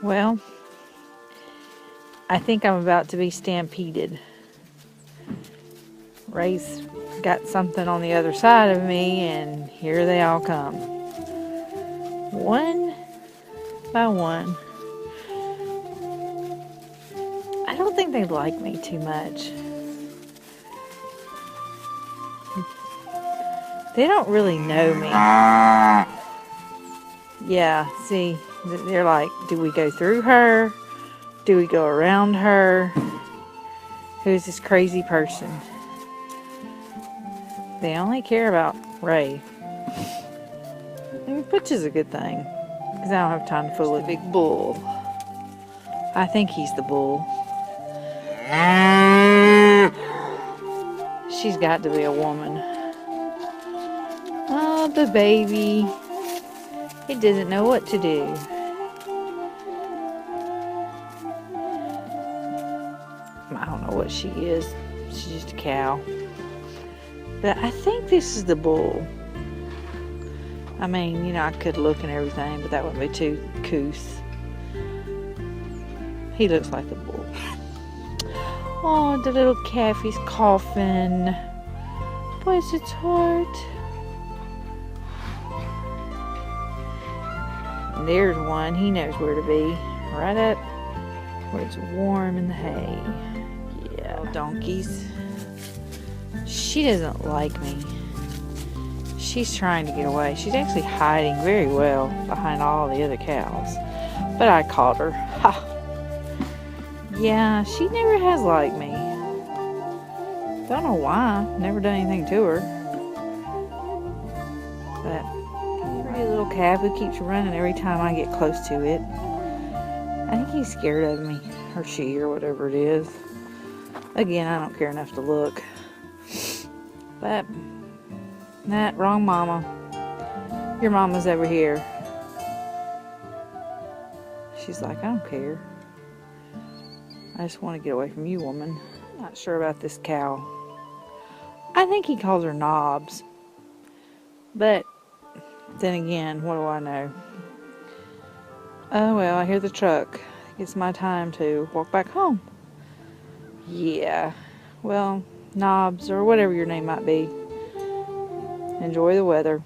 Well, I think I'm about to be stampeded. Ray's got something on the other side of me, and here they all come. One by one. I don't think they like me too much. They don't really know me. Yeah, see, they're like, do we go through her? Do we go around her? Who's this crazy person? They only care about Ray. Which is a good thing, because I don't have time to fool with the big bull. I think he's the bull. She's got to be a woman. Oh, the baby. He doesn't know what to do. I don't know what she is. She's just a cow. But I think this is the bull. I mean, you know, I could look and everything, but that wouldn't be too couth. He looks like the bull. Oh, the little calf is coughing. Bless its heart. And there's one. He knows where to be. Right up where it's warm in the hay. Yeah. Oh, donkeys. She doesn't like me. She's trying to get away. She's actually hiding very well behind all the other cows. But I caught her. Ha! Yeah, she never has liked me. Don't know why. Never done anything to her. But pretty little calf who keeps running every time I get close to it. I think he's scared of me. Or she, or whatever it is. Again, I don't care enough to look. But that wrong mama. Your mama's over here. She's like, I don't care. I just want to get away from you, woman. Not sure about this cow. I think he calls her Knobs. But then again, what do I know? Oh well, I hear the truck. It's my time to walk back home. Yeah. Well, Knobs, or whatever your name might be. Enjoy the weather.